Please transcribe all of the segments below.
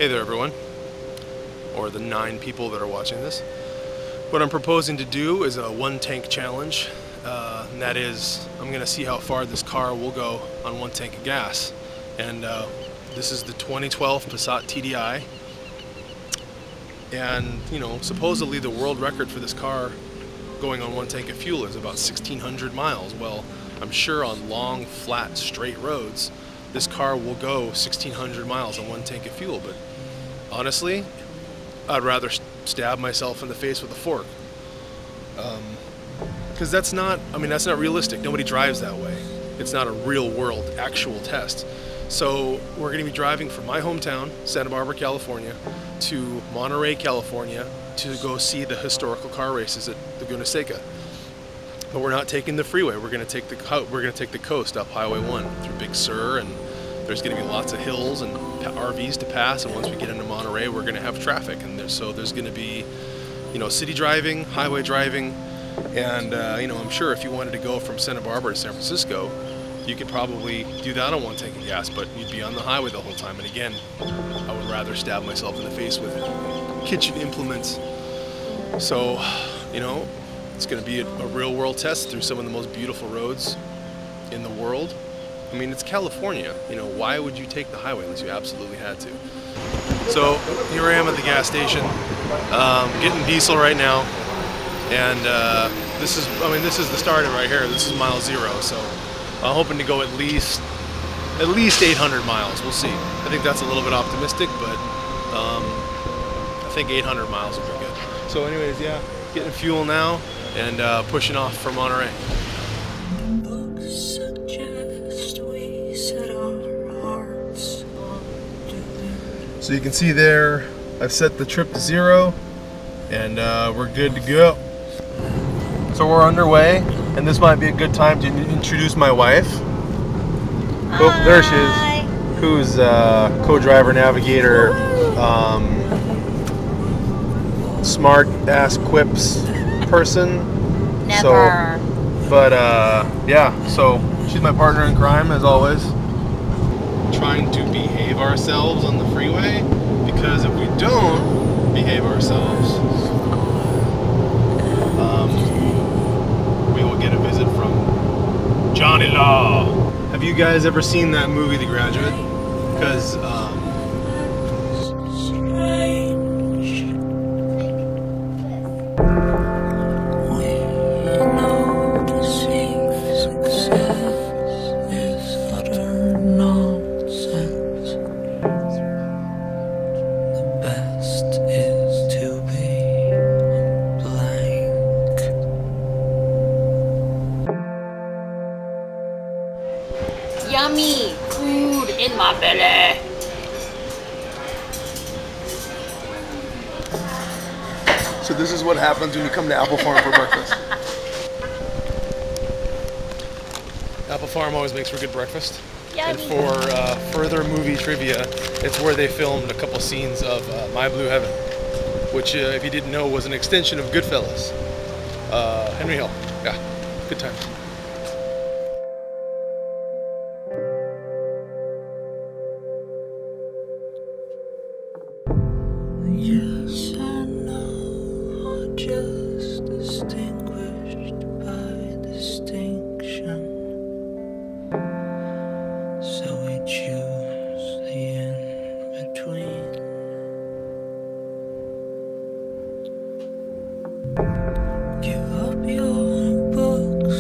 Hey there everyone, or the 9 people that are watching this. What I'm proposing to do is a 1 tank challenge, and that is I'm going to see how far this car will go on 1 tank of gas. And this is the 2012 Passat TDI, and you know, supposedly the world record for this car going on 1 tank of fuel is about 1,600 miles. Well, I'm sure on long, flat, straight roads this car will go 1,600 miles on 1 tank of fuel, but honestly, I'd rather stab myself in the face with a fork. Because that's not realistic. Nobody drives that way. It's not a real world, actual test. So we're going to be driving from my hometown, Santa Barbara, California, to Monterey, California, to go see the historical car races at Laguna Seca. But we're not taking the freeway. We're going to take the coast up Highway 1 through Big Sur, and there's going to be lots of hills and RVs to pass. And once we get into Monterey, we're going to have traffic, and there's going to be, you know, city driving, highway driving, and you know, I'm sure if you wanted to go from Santa Barbara to San Francisco, you could probably do that on 1 tank of gas, but you'd be on the highway the whole time. And again, I would rather stab myself in the face with kitchen implements. So, you know, it's going to be a real world test through some of the most beautiful roads in the world. I mean, it's California. You know, why would you take the highway unless you absolutely had to? So here I am at the gas station, getting diesel right now, and this is the start of it right here. This is mile 0, so I'm hoping to go at least 800 miles. We'll see. I think that's a little bit optimistic, but I think 800 miles will be good. So anyways, yeah, getting fuel now and pushing off for Monterey. So you can see there, I've set the trip to 0, and we're good to go. So we're underway, and this might be a good time to introduce my wife. Hi. Oh, there she is. Who's co-driver, navigator, smart ass quips person. Never. So, but yeah, so she's my partner in crime as always. Trying to behave ourselves on the freeway, because if we don't behave ourselves, we will get a visit from Johnny Law. Have you guys ever seen that movie, The Graduate? Because yummy food in my belly. so this is what happens when you come to Apple Farm for breakfast. Apple Farm always makes for good breakfast. Yummy. And for further movie trivia, it's where they filmed a couple scenes of My Blue Heaven, which, if you didn't know, was an extension of Goodfellas. Henry Hill. Yeah, good times. Yes, I know, I'm just distinguished by distinction. So we choose the in-between. Give up your books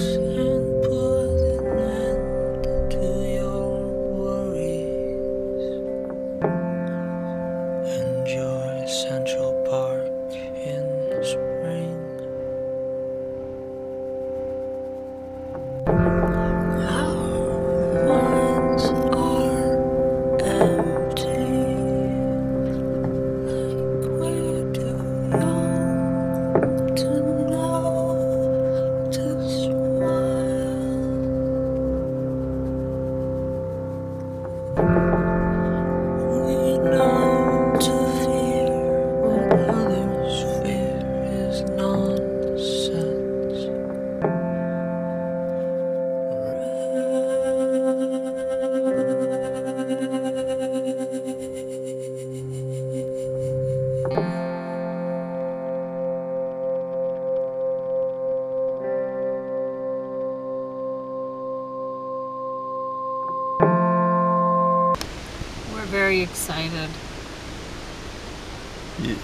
very excited.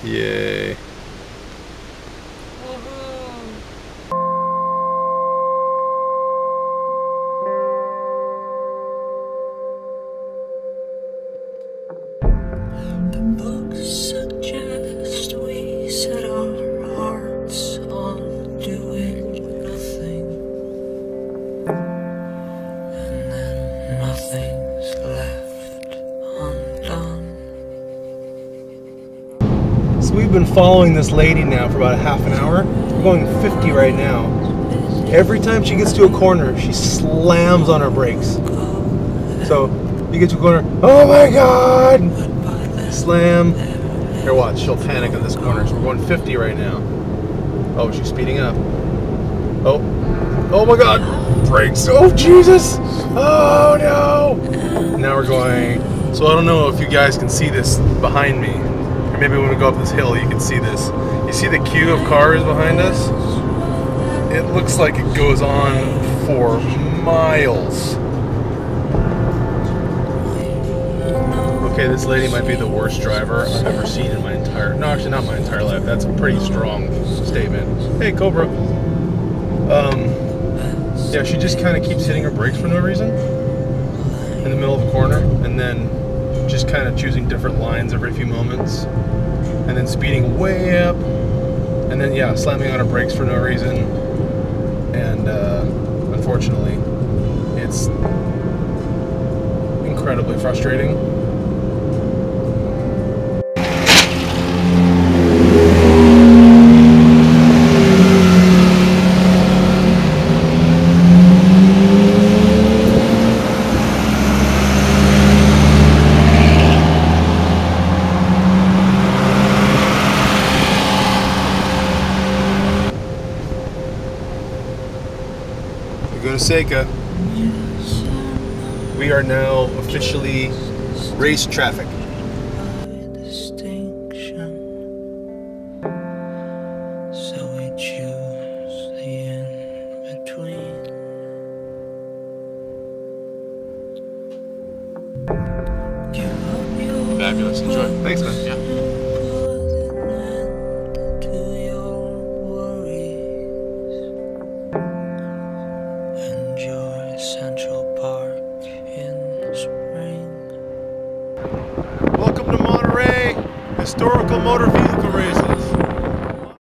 Yay. The books suggest we set our hearts on doing nothing, and then nothing's left undone. So we've been following this lady now for about a half an hour. We're going 50 right now. Every time she gets to a corner, she slams on her brakes. So you get to a corner, oh my god! Slam. Here, watch, she'll panic on this corner. So we're going 50 right now. Oh, she's speeding up. Oh. Oh my god! Brakes! Oh, Jesus! Oh no! Now we're going. So I don't know if you guys can see this behind me. Or maybe when we go up this hill, you can see this. You see the queue of cars behind us? It looks like it goes on for miles. Okay, this lady might be the worst driver I've ever seen in my entire... No, actually not my entire life. That's a pretty strong statement. Hey, Cobra. Yeah, she just kind of keeps hitting her brakes for no reason in the middle of the corner, and then just kind of choosing different lines every few moments, and then speeding way up, and then, yeah, slamming on her brakes for no reason, and unfortunately, it's incredibly frustrating. Seika. We are now officially race traffic. Distinction. So we choose the in-between. Give up your Fabulous. Enjoy. Thanks, man. Yeah. to your worries. Enjoy Central Park in spring. Welcome to Monterey, historical motor vehicle racing.